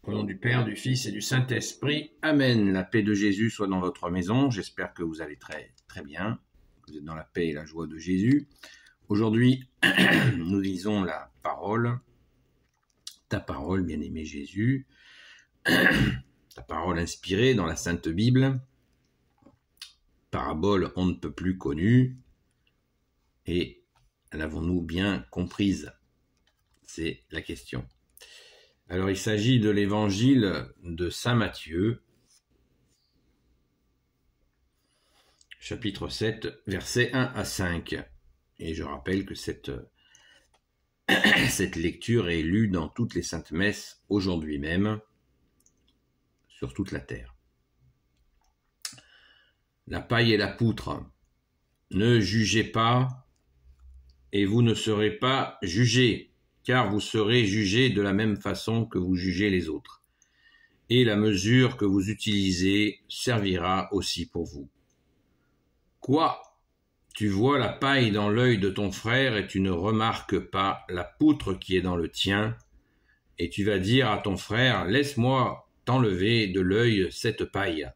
Au nom du Père, du Fils et du Saint-Esprit. Amen. La paix de Jésus soit dans votre maison. J'espère que vous allez très, très bien. Vous êtes dans la paix et la joie de Jésus. Aujourd'hui, nous lisons la parole. Ta parole, bien-aimé Jésus. Ta parole inspirée dans la Sainte Bible. Parabole on ne peut plus connue. Et l'avons-nous bien comprise? C'est la question. Alors, il s'agit de l'évangile de saint Matthieu, chapitre 7, versets 1 à 5. Et je rappelle que cette lecture est lue dans toutes les saintes messes aujourd'hui même, sur toute la terre. La paille et la poutre. Ne jugez pas, et vous ne serez pas jugés, car vous serez jugés de la même façon que vous jugez les autres. Et la mesure que vous utilisez servira aussi pour vous. Quoi? Tu vois la paille dans l'œil de ton frère et tu ne remarques pas la poutre qui est dans le tien, et tu vas dire à ton frère, laisse-moi t'enlever de l'œil cette paille,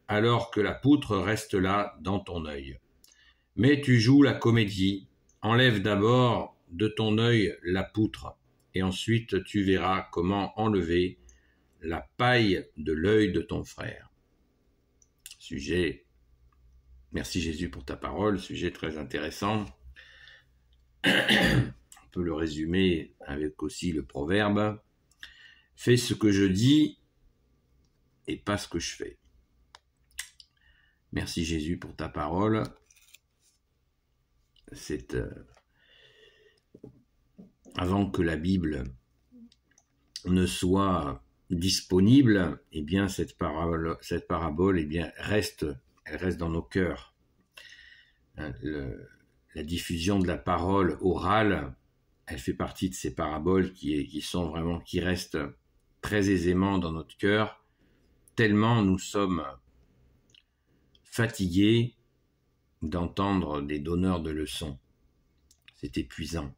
alors que la poutre reste là dans ton œil. Mais tu joues la comédie, enlève d'abord de ton œil la poutre, et ensuite tu verras comment enlever la paille de l'œil de ton frère. Sujet, merci Jésus pour ta parole, sujet très intéressant. On peut le résumer avec aussi le proverbe, fais ce que je dis et pas ce que je fais. Merci Jésus pour ta parole. C'est avant que la Bible ne soit disponible, eh bien cette parabole eh bien elle reste dans nos cœurs. La diffusion de la parole orale, elle fait partie de ces paraboles qui restent très aisément dans notre cœur, tellement nous sommes fatigués d'entendre des donneurs de leçons. C'est épuisant.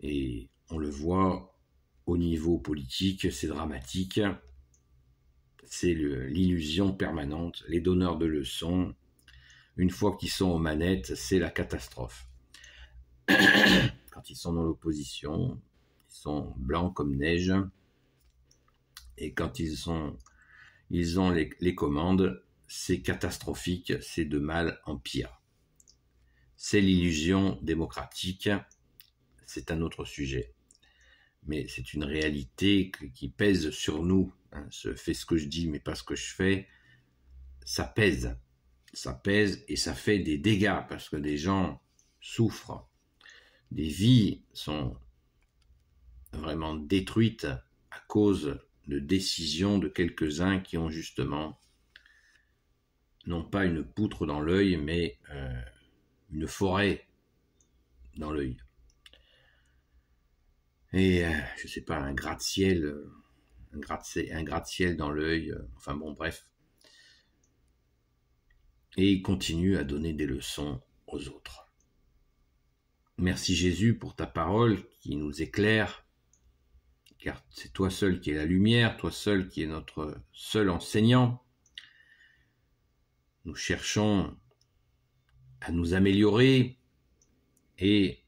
Et on le voit au niveau politique, c'est dramatique. C'est l'illusion permanente. Les donneurs de leçons, une fois qu'ils sont aux manettes, c'est la catastrophe. Quand ils sont dans l'opposition, ils sont blancs comme neige. Et quand ils ont les commandes, c'est catastrophique, c'est de mal en pire. C'est l'illusion démocratique. C'est un autre sujet, mais c'est une réalité qui pèse sur nous. Je fais ce que je dis, mais pas ce que je fais. Ça pèse et ça fait des dégâts parce que des gens souffrent. Des vies sont vraiment détruites à cause de décisions de quelques-uns qui ont justement, non pas une poutre dans l'œil, mais une forêt dans l'œil. Et, je sais pas, un gratte-ciel dans l'œil, enfin bon, bref. Et il continue à donner des leçons aux autres. Merci Jésus pour ta parole qui nous éclaire, car c'est toi seul qui es la lumière, toi seul qui es notre seul enseignant. Nous cherchons à nous améliorer, et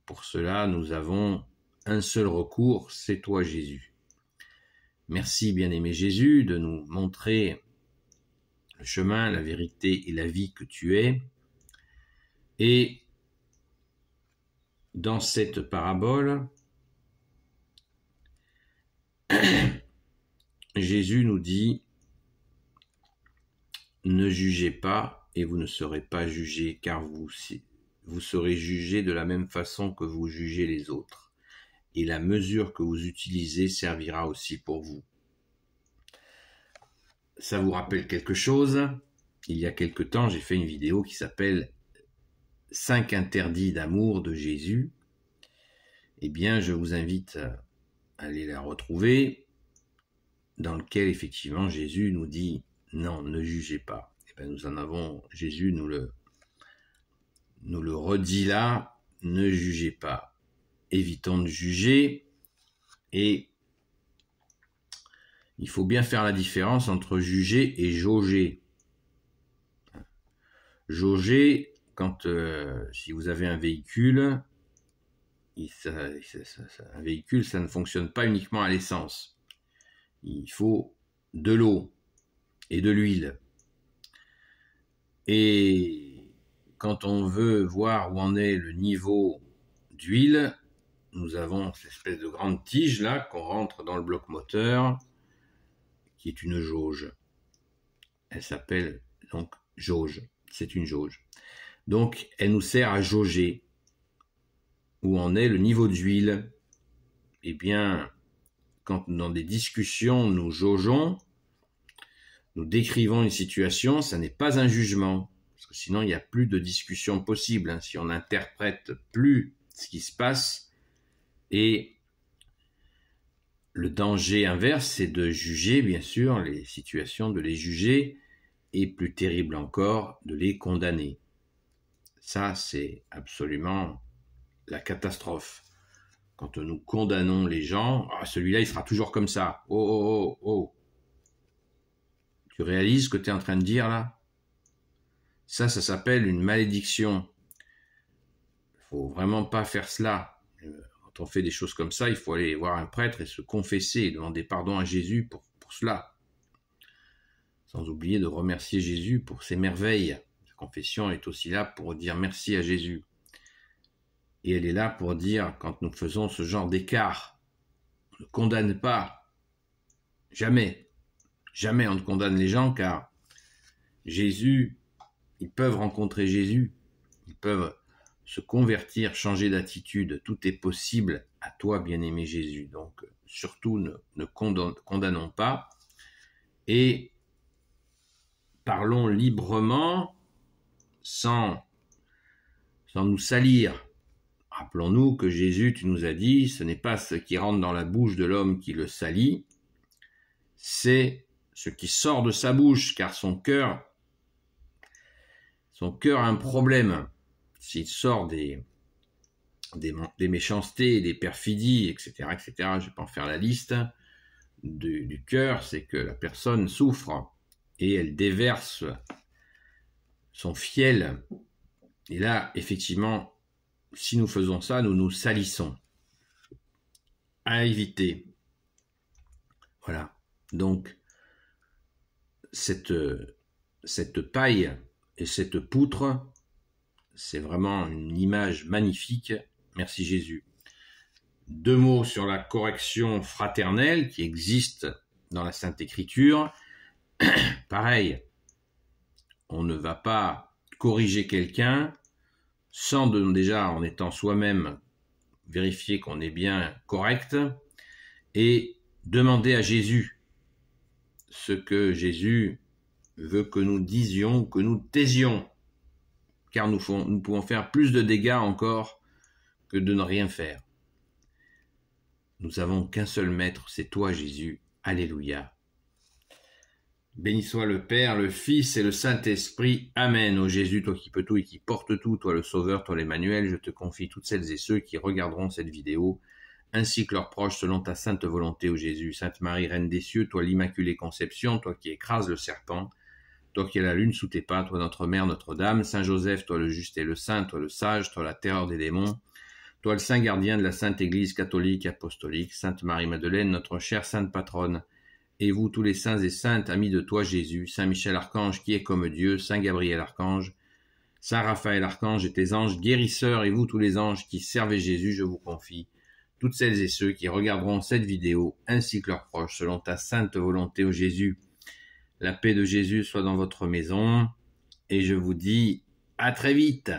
pour cela, nous avons un seul recours, c'est toi Jésus. Merci bien-aimé Jésus de nous montrer le chemin, la vérité et la vie que tu es. Et dans cette parabole, Jésus nous dit « Ne jugez pas et vous ne serez pas jugés, car vous serez jugés de la même façon que vous jugez les autres. Et la mesure que vous utilisez servira aussi pour vous. » Ça vous rappelle quelque chose? Il y a quelque temps, j'ai fait une vidéo qui s'appelle « 5 interdits d'amour de Jésus ». Eh bien, je vous invite à aller la retrouver, dans lequel effectivement Jésus nous dit « Non, ne jugez pas ». Eh bien, nous en avons, Jésus nous le redit là, ne jugez pas. Évitons de juger et il faut bien faire la différence entre juger et jauger. Jauger, quand si vous avez un véhicule, un véhicule, ça ne fonctionne pas uniquement à l'essence. Il faut de l'eau et de l'huile. Et quand on veut voir où en est le niveau d'huile, nous avons cette espèce de grande tige là qu'on rentre dans le bloc moteur, qui est une jauge. Elle s'appelle donc jauge. C'est une jauge. Donc, elle nous sert à jauger où en est le niveau d'huile. Eh bien, quand dans des discussions nous jaugeons, nous décrivons une situation, ça n'est pas un jugement. Parce que sinon, il n'y a plus de discussion possible. Si on n'interprète plus ce qui se passe, et le danger inverse, c'est de juger, bien sûr, les situations, de les juger, et plus terrible encore, de les condamner. Ça, c'est absolument la catastrophe. Quand nous condamnons les gens, celui-là, il sera toujours comme ça. Oh. Tu réalises ce que tu es en train de dire là? Ça s'appelle une malédiction. Il ne faut vraiment pas faire cela. Quand on fait des choses comme ça, il faut aller voir un prêtre et se confesser, et demander pardon à Jésus pour cela. Sans oublier de remercier Jésus pour ses merveilles. La confession est aussi là pour dire merci à Jésus. Et elle est là pour dire, quand nous faisons ce genre d'écart, on ne condamne pas. Jamais. Jamais on ne condamne les gens, car Jésus, ils peuvent rencontrer Jésus. Ils peuvent se convertir, changer d'attitude. Tout est possible à toi, bien-aimé Jésus. Donc, surtout, ne condamnons pas. Et parlons librement, sans nous salir. Rappelons-nous que Jésus, tu nous as dit, ce n'est pas ce qui rentre dans la bouche de l'homme qui le salit, c'est ce qui sort de sa bouche, car son cœur a un problème. S'il sort des méchancetés, des perfidies, etc., je ne vais pas en faire la liste, du cœur, c'est que la personne souffre et elle déverse son fiel. Et là, effectivement, si nous faisons ça, nous nous salissons. À éviter. Voilà. Donc, cette paille et cette poutre, c'est vraiment une image magnifique. Merci Jésus. 2 mots sur la correction fraternelle qui existe dans la Sainte Écriture. Pareil, on ne va pas corriger quelqu'un sans déjà en étant soi-même vérifier qu'on est bien correct et demander à Jésus ce que Jésus veut que nous disions, que nous taisions, car nous pouvons faire plus de dégâts encore que de ne rien faire. Nous avons qu'un seul maître, c'est toi Jésus. Alléluia. Béni soit le Père, le Fils et le Saint-Esprit. Amen. Ô Jésus, toi qui peux tout et qui portes tout, toi le Sauveur, toi l'Emmanuel, je te confie toutes celles et ceux qui regarderont cette vidéo, ainsi que leurs proches, selon ta sainte volonté, ô Jésus. Sainte Marie, Reine des cieux, toi l'Immaculée Conception, toi qui écrases le serpent, toi qui as la lune sous tes pas, toi notre Mère, Notre-Dame, Saint Joseph, toi le juste et le saint, toi le sage, toi la terreur des démons, toi le saint gardien de la Sainte Église catholique apostolique, Sainte Marie-Madeleine, notre chère sainte patronne, et vous tous les saints et saintes, amis de toi Jésus, Saint Michel Archange qui est comme Dieu, Saint Gabriel Archange, Saint Raphaël Archange et tes anges guérisseurs, et vous tous les anges qui servez Jésus, je vous confie, toutes celles et ceux qui regarderont cette vidéo, ainsi que leurs proches, selon ta sainte volonté, ô Jésus. La paix de Jésus soit dans votre maison, et je vous dis à très vite.